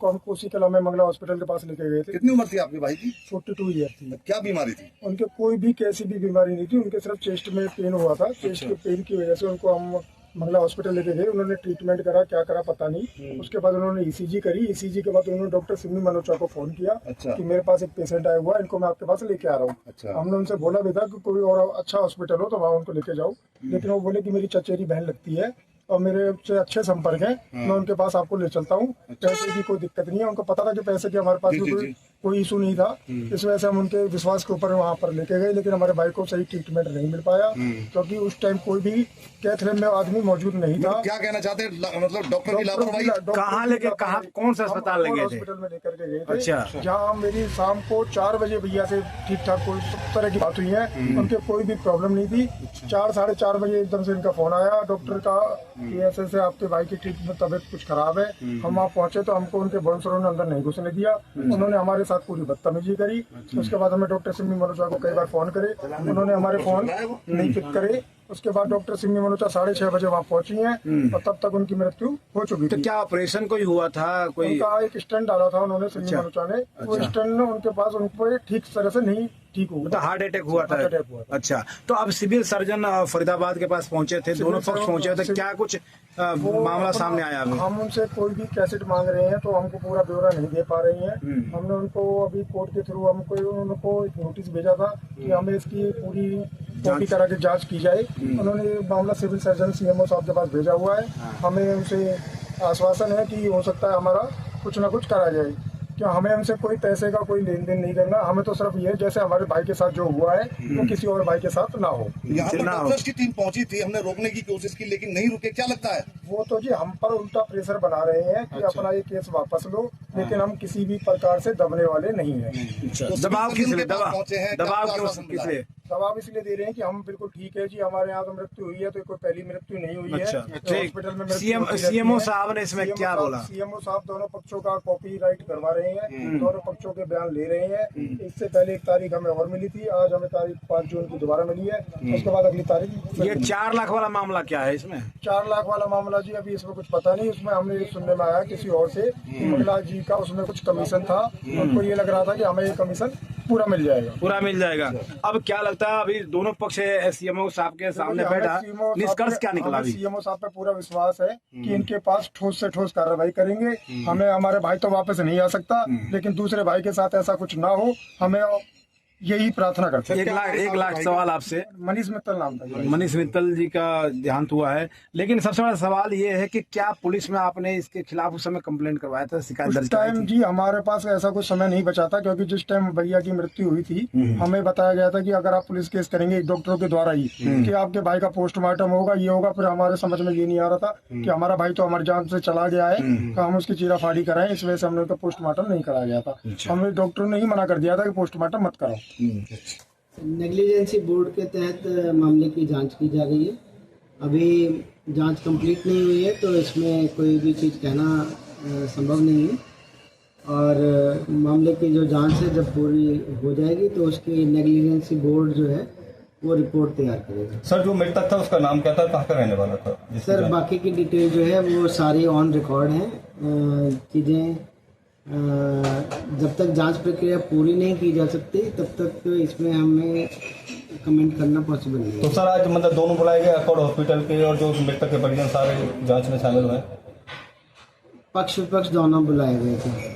को हम कोसी कला में मंगला हॉस्पिटल के पास लेके गए थे। कितनी उम्र थी आपके भाई की? 42 ईयर थी। क्या बीमारी थी? उनके कोई भी कैसी भी बीमारी नहीं थी, उनके सिर्फ चेस्ट में पेन हुआ था। चेस्ट के पेन की वजह से उनको हम मंगला हॉस्पिटल लेके गए। उन्होंने ट्रीटमेंट करा, क्या करा पता नहीं। उसके बाद उन्होंने ईसीजी करी। ईसीजी के बाद उन्होंने डॉक्टर सिमी मनोचा को फोन किया कि मेरे पास एक पेशेंट आया हुआ है, इनको मैं आपके पास लेके आ रहा हूँ। हमने उनसे बोला भी था कि कोई और अच्छा हॉस्पिटल हो तो वहाँ उनको लेके जाओ, लेकिन वो बोले कि मेरी चचेरी बहन लगती है और मेरे से अच्छे संपर्क हैं, मैं उनके पास आपको ले चलता हूँ। पैसे की कोई दिक्कत नहीं है। उनको पता था कि पैसे की हमारे पास भी कोई इशू नहीं था। इस वजह से हम उनके विश्वास के ऊपर वहाँ पर लेके गए, लेकिन हमारे भाई को सही ट्रीटमेंट नहीं मिल पाया क्योंकि उस टाइम कोई भी कैथलेब में आदमी मौजूद नहीं था। क्या कहना चाहते हैं, मतलब डॉक्टर की लापरवाही? कहाँ लेके, कहाँ, कौन सा अस्पताल ले गए थे? हॉस्पिटल में लेकर के गए थे। अच्छा। जहाँ मेरी शाम को 4 बजे भैया से ठीक ठाक कोई सब तरह की बात हुई है, उनके कोई भी प्रॉब्लम नहीं थी। 4 साढ़े 4 बजे एकदम से इनका फोन आया डॉक्टर का कि ऐसे आपके भाई की ट्रीटमेंट तबियत कुछ खराब है। हम वहाँ पहुंचे तो हमको उनके बाउंसरों ने अंदर नहीं घुसने दिया। उन्होंने हमारे साथ पूरी बदतमीजी करी। उसके बाद हमें डॉक्टर सिमी मनोचा को कई बार फोन करे, उन्होंने हमारे फोन नहीं पिक करे। उसके बाद डॉक्टर सिमी मनोचा 6:30 बजे वहाँ पहुंची हैं और तब तक उनकी मृत्यु हो चुकी थी। तो क्या ऑपरेशन कोई हुआ था? कोई उनका एक स्टेंट डाला था उन्होंने, सिमी मनोचा ने। वो स्टेंट उनके पास उनको ठीक तरह से नहीं ठीक हुआ, तो हार्ट अटैक हुआ था। अच्छा, तो अब सिविल सर्जन फरीदाबाद के पास पहुंचे थे, दोनों पक्ष पहुंचे थे, क्या कुछ मामला सामने आया? हम उनसे कोई भी कैसेट मांग रहे हैं तो हमको पूरा ब्यौरा नहीं दे पा रही हैं। हमने उनको अभी कोर्ट के थ्रू उनको एक नोटिस भेजा था कि हमें इसकी पूरी कॉपी करा के जांच की जाए। उन्होंने मामला सिविल सर्जन सीएमओ साहब के पास भेजा हुआ है। हमें उनसे आश्वासन है कि हो सकता है हमारा कुछ ना कुछ करा जाए। क्या हमें हमसे कोई पैसे का कोई लेन देन नहीं करना, हमें तो सिर्फ ये जैसे हमारे भाई के साथ जो हुआ है वो किसी और भाई के साथ ना हो। यहाँ पर डॉक्टर्स की टीम पहुंची थी, हमने रोकने की कोशिश की लेकिन नहीं रुके। क्या लगता है? वो तो जी हम पर उल्टा प्रेशर बना रहे हैं कि अपना ये केस वापस लो, लेकिन हम किसी भी प्रकार से दबने वाले नहीं हैं। दबाव किस लिए? दबाव इसलिए दे रहे हैं कि हम बिल्कुल ठीक है जी, हमारे यहाँ तो मृत्यु हुई है, तो कोई पहली मृत्यु नहीं हुई है। हॉस्पिटल में सीएमओ साहब ने इसमें क्या बोला? सीएमओ साहब दोनों पक्षों का कॉपीराइट करवा रहे हैं, दोनों पक्षों के बयान ले रहे हैं। इससे पहले एक तारीख हमें और मिली थी, आज हमें तारीख 5 जून की दोबारा मिली है। उसके बाद अगली तारीख। ये 4 लाख वाला मामला क्या है इसमें? 4 लाख वाला मामला जी अभी इसमें कुछ पता नहीं। उसमें हमने सुनने में आया किसी और से मंगला जी का उसमें कुछ कमीशन था, उनको ये लग रहा था कि हमें ये कमीशन पूरा मिल जाएगा। पूरा मिल जाएगा। अब क्या लगता है, अभी दोनों पक्ष सीएमओ साहब के सामने बैठा, निष्कर्ष क्या निकला? सीएमओ साहब पे पूरा विश्वास है कि इनके पास ठोस से ठोस कार्रवाई करेंगे। हमें हमारे भाई तो वापस नहीं आ सकता, लेकिन दूसरे भाई के साथ ऐसा कुछ ना हो, हमें यही प्रार्थना करते हैं। 1 लाख सवाल आपसे। मनीष मित्तल नाम था। मनीष मित्तल जी का देहांत हुआ है, लेकिन सबसे बड़ा सवाल ये है कि क्या पुलिस में आपने इसके खिलाफ उस समय कंप्लेंट करवाया था, शिकायत दर्ज कराई थी? जी हमारे पास ऐसा कुछ समय नहीं बचा था, क्योंकि जिस टाइम भैया की मृत्यु हुई थी हमें बताया गया था कि अगर आप पुलिस केस करेंगे डॉक्टरों के द्वारा ही कि आपके भाई का पोस्टमार्टम होगा, ये होगा। फिर हमारे समझ में ये नहीं आ रहा था कि हमारा भाई तो हमारी जान से चला गया है, तो हम उसकी चीराफाड़ी कराएं। इस वजह से हमने तो पोस्टमार्टम नहीं कराया गया था। हमें डॉक्टरों ने ही मना कर दिया था कि पोस्टमार्टम मत कराओ। नेग्लिजेंसी बोर्ड के तहत मामले की जांच की जा रही है। अभी जांच कंप्लीट नहीं हुई है, तो इसमें कोई भी चीज़ कहना संभव नहीं है। और मामले की जो जांच है जब पूरी हो जाएगी तो उसकी नेग्लिजेंसी बोर्ड जो है वो रिपोर्ट तैयार करेगा। सर, जो मृतक था उसका नाम क्या था, कहाँ का रहने वाला था? सर, बाकी की डिटेल जो है वो सारी ऑन रिकॉर्ड है। चीज़ें जब तक जांच प्रक्रिया पूरी नहीं की जा सकती तब तक इसमें हमें कमेंट करना पॉसिबल नहीं है। तो सर, आज मतलब दोनों बुलाए गए, अकॉर्ड हॉस्पिटल के और जो मृतक के परिजन सारे जांच में शामिल हुए? पक्ष विपक्ष दोनों बुलाए गए थे।